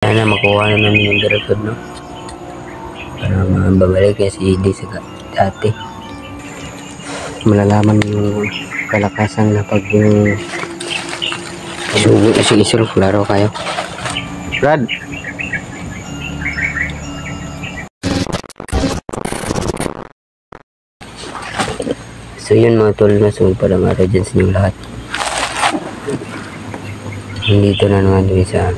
Sana makuha na namin yung direkod, no? Para mababalik kaya si Eddie sa dati. Malalaman yung kalakasan na pag yung isul klaro kayo. Brad! So yun mga tol, na so palang araw dyan sa inyong lahat. Nandito na naman din sa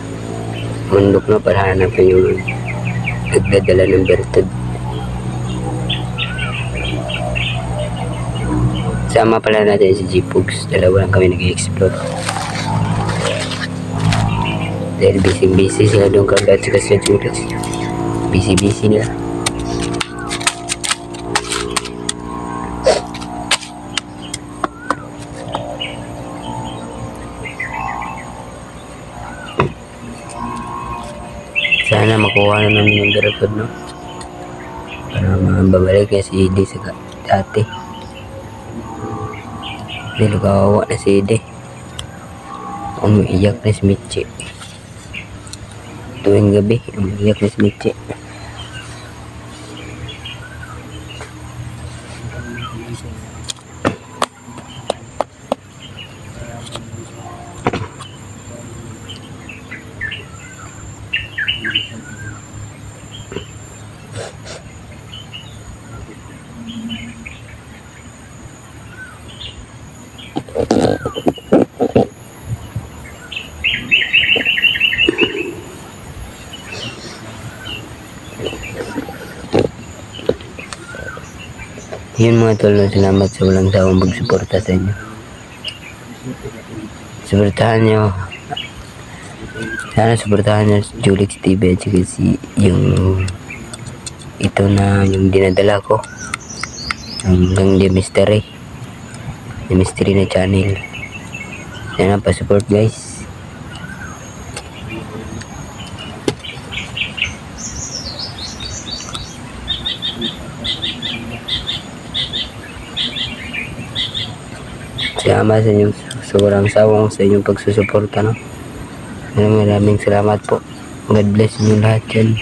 mundok na para hanapin yung nagdadala ng bertod. Sama pala natin si G-Pugs. Dalawa lang kami nag-i-explore. Dahil busy sila doon kagad sa Kasya-Judas. Busy nila. Sana makuha na namin yung direkod, no? Para mababalik kaya si Eddie sa dati. Dahil kawawa na si Eddie. Umiiyak na si Mitchie. Tuwing gabi, umiiyak na si Mitchie. Yun mga tol, salamat sa walang sawang pagsuporta sa inyo. Suportahan nyo. Sana suportahan nyo si Julix TV at saka si yung ito na yung dinadala ko. Hanggang The Mystery na channel. Sana pa-support guys. Salamat sa inyong sobrang sawang sa inyong pagsusuporta, no? Maraming salamat po. God bless niyo lahat yan.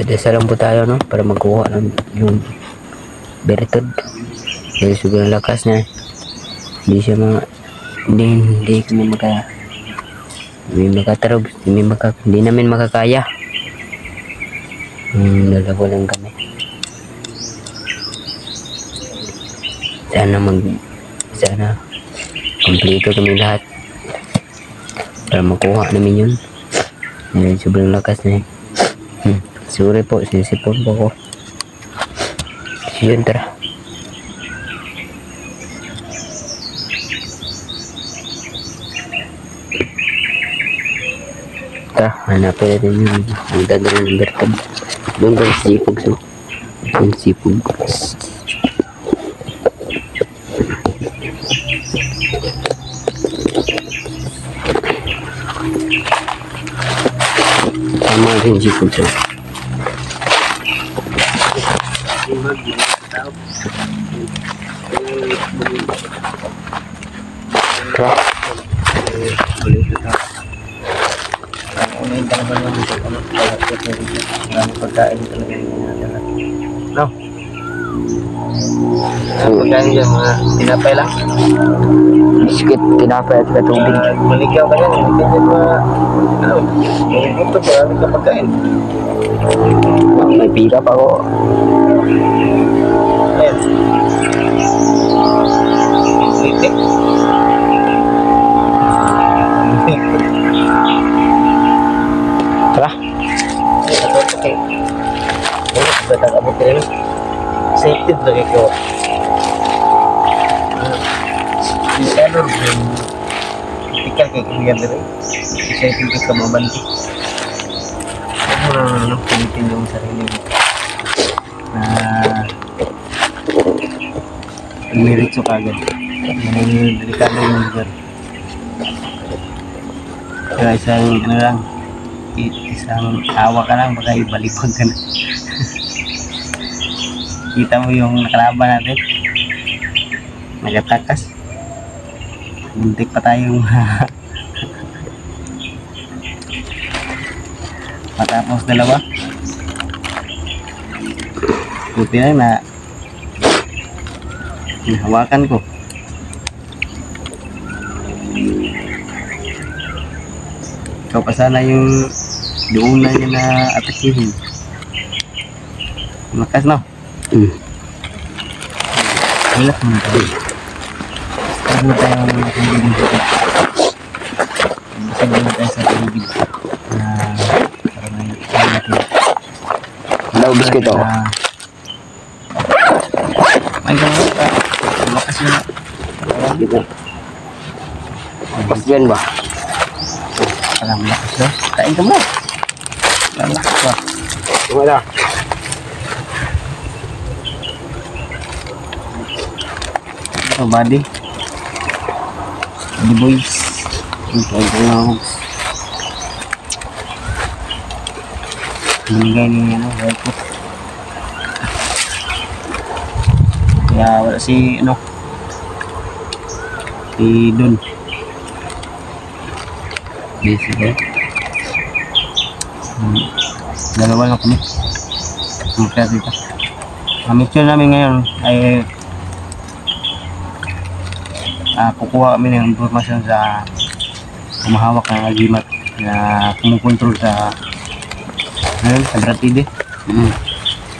Desa lang po tayo, no? Para magkuha ng yung bertod. Dahil sobrang lakas na. Hindi kami makatarog. Hindi namin makakaya. Dalawa lang kami. Sana kompleto kami lahat para makuha namin yun. Sobrang lakas na eh. Sorry po, sinisipon po ko. Yun, tara. Hanapin natin yung magdadala ng bertod. Doon ka si G-Pugs. Yung G-Pugs. Tama rin G-Pugs. Unahin ka naman yung maraming pagkain talaga yung mga no? Pagkain dyan, mga tinapay lang? Biskit, tinapay at katubig. Maligaw ka yan, hindi dyan mga buto, maraming ka pagkain. May pila pa ako. Ayan. Itik. Tara. Okay. Batang abot rin. Safety lagi ko. Bisa lor. Tikal kay kuya dere. Safety ka mabanti. Ano pilitin yung sarili mo. Miritso kagad. Delikado yung lugar. Kaya isang lang. Isang tawa ka lang, baka ibalipag ka na. Kita mo yung nakalaban natin, nagatakas. Muntik pa tayong matapos dalawa. Buti na hawakan ko. Ikaw pa sana yung doon na niya na atakihin. Makas no? Relax muna tayo. Start na tayo ng tubig. Basta muna tayo sa tubig. Para may natin. Daw biscuit oh. Ay, gano'n ka. Makas yun. Dito. Pas dyan ba? Parang lakas daw. Kain ka mo. Parang lakas ba? Wala. Ito, buddy. Buddy boys. Ito, binigay niya ano, right po. Kaya wala si, ano, si Don. Busy ba? Dalawa lang kami. Magkaya dito. Ang mission namin ngayon ay kukuha kami ng informasyon sa kumahawak ng agimat na kumukontrol sa sa Bratide.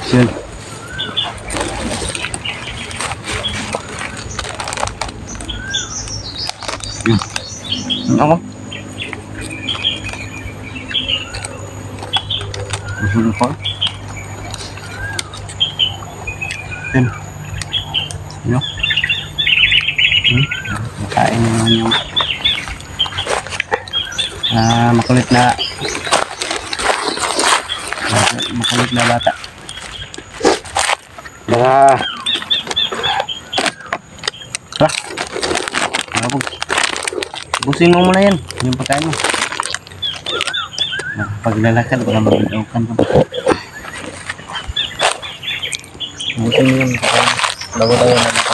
Sure. Ako? Gusto ko? Yan. Yan. Makain naman yung makulit na bata. Busin mo muna yan, yung pagkain mo. Paglalakad, baka maglaukan ka ba. Busin mo yung pagkain mo. Bago tayo lalakad.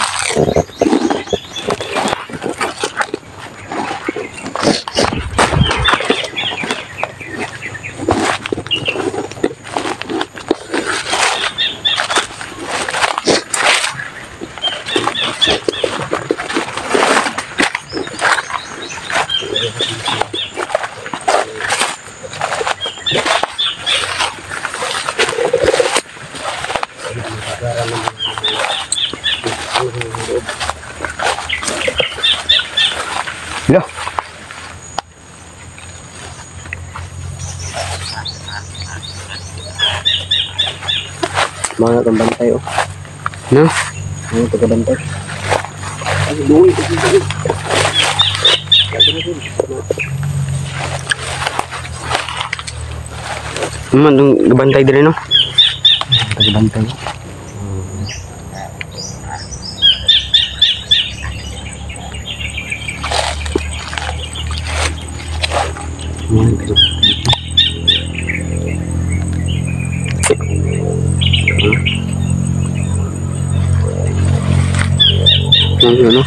Loh. Mga kambantay oh. No? Mga tagabantay. Ay, duwi. Dong gabantay dire no? Tagabantay. Ano?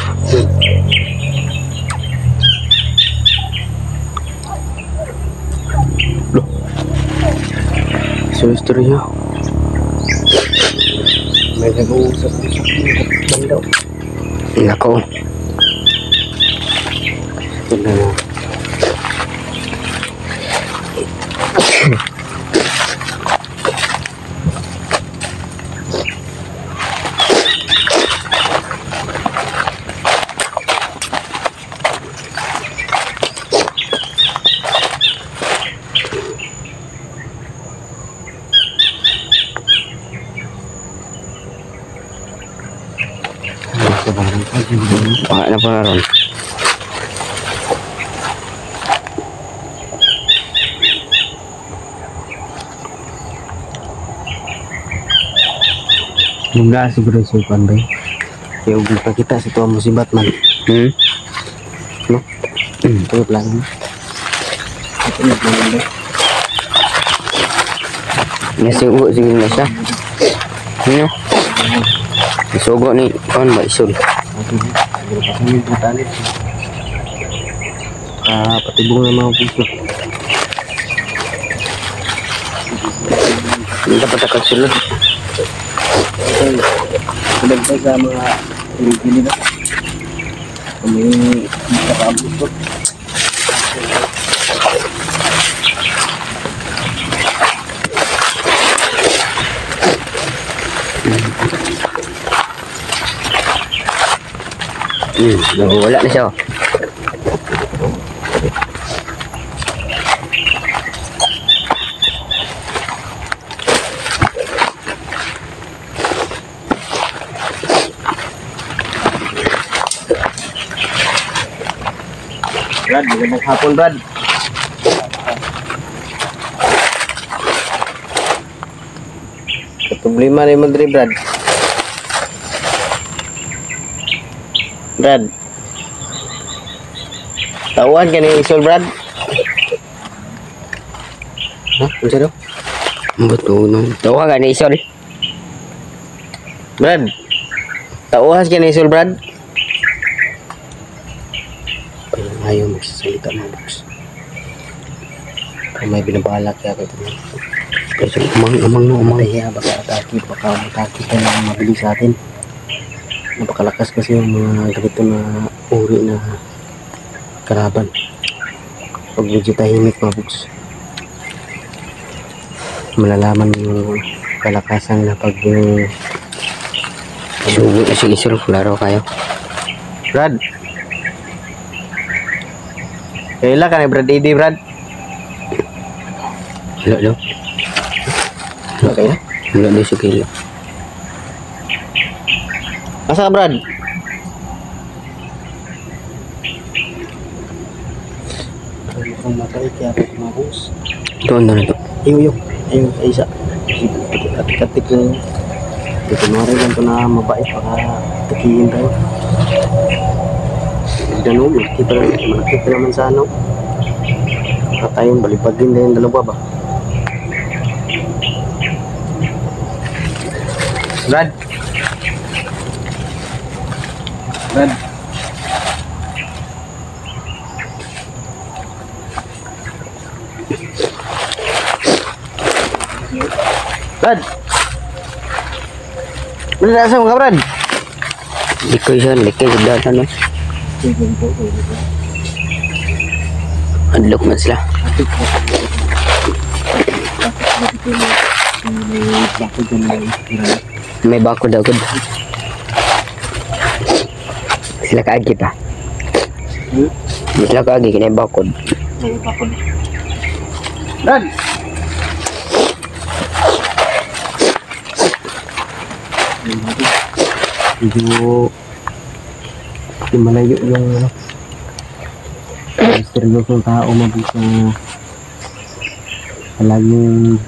Loh. So istorya. May nag-uusap-usap ng bandaw. Nako. Ito na. Wala na po na ron. Yung na siguro sa ipan ba? Kaya huwag pa kita sa tuwa mo si Batman. No? Ito lang. Ito na lang ba? Nasugo sige na siya. Ano? Nasugo ni kon ba isul. Siguro pa kami brutalit. patibong ng mga puso. Hindi dapat nakasulod. Sulag pa sa mga pili-pili na. May nakakaabot ko. Wala na siya. Brad, magandang hapon, Brad. Problema na yung Madrid, Brad. Brad. Tauhan ka na Isol, Brad. Ha? Ano siya daw? Betul no. Tauhan ka na Isol. Brad. Tauhan ka na Isol, Brad. Ayaw magsasalita mga box. May binabalak yata ito. Kasi umang no, umang. Kaya baka atake ka na mabilis sa atin. Napakalakas kasi yung mga ganito na uri na kalaban. Pag medyo tahimik mga box, malalaman yung kalakasan na pag Sugo na si Isol, klaro kayo. Brad. Kailan ka na Brad Didi, Brad? Wala daw. Okay na? Wala daw sa kilo. Asa ka, Brad? Mukhang mapait kaya ako mga boss. Doon na to. Ayun, ay isa. Katik-katik lang. Dito na rin lang ito na mabait. Baka takihin tayo. Ganun, malaki pa naman sa ano. Baka tayong balipagin na yung dalawa ba? Brad! Brad! Brad! Brad, asa mo ka, Brad? Likoy siya, likoy sa data no. Adlok man sila. May bakod daw gud. Sila kaagi pa. Sila kaagi kini bakod. Brad! Medyo malayo yung ano, misteryosong tao mabit na palaging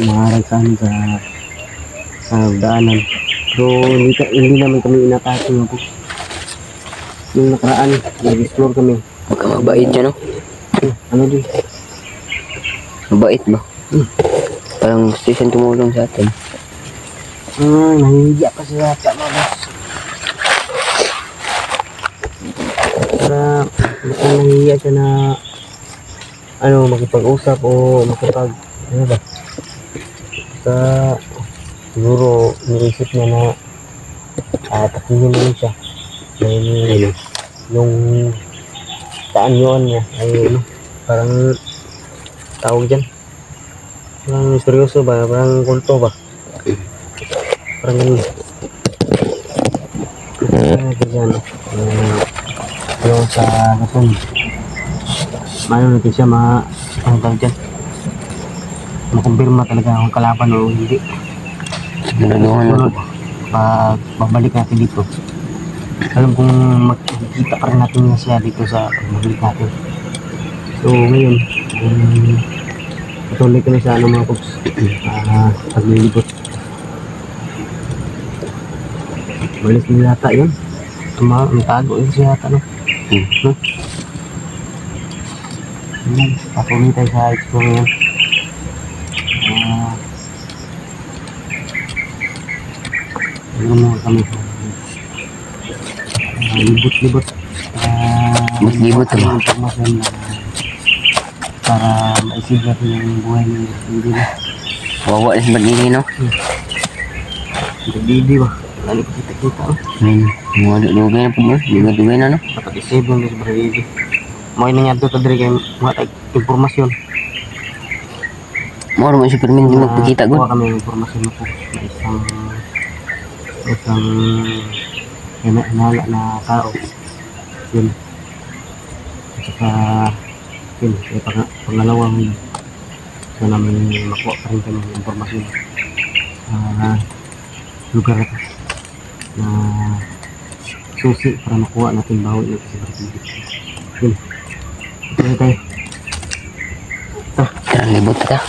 umaharag sa amin sa daanan. Pero hindi naman kami inatake nga po. Yung nakaraan, nag-explore kami. Baka mabait siya no. Ano din? Mabait ba? Parang gusto siyang tumulong sa atin. Nahihiya pa siya yata mga boss. Para baka nahihiya siya na ano, makipag-usap o makipag ano ba? Baka siguro niisip niya na takihin naman siya. Dahil yung kaanyuan niya ay ano, parang tawag dyan. Parang seryoso ba? Parang kulto ba? Parang ganun. Ganyan. Yung sa gatong. Mano natin siya ang tawag dyan. Makumpirma talaga kung kalaban o hindi. Nanaduhan Sunod, pag babalik natin dito, alam kung makikita pa rin natin na siya dito sa pagbabalik natin. So ngayon, patuloy ko na sa ano mga pops, paglilibot. Balis nila yata yun. Ang tago yun siya yata no. Patuloy tayo sa explore ngayon. Ano mo kami libot-libot Mas gibot Yung mo. impormasyon na para maisigla ko yung buhay ng hindi na. Wawa na sa bagay no. Hindi ba? Ano ko kita-kita oh. Mga dugay na po mo. Dugay na no. Dapat-isave lang sa barili. Mga nangyari to diri kay mga impormasyon. Mo ro man si permin di magpakita Kuha gud. kami ng impormasyon na po na isang hinala na tao. Yun. At saka yun, may pangalawang yun. So namin makuha pa rin kami ng impormasyon. Lugar ito na susi para makuha natin bawi natin sa barili. Yun. Ito tayo. Tara libot ka.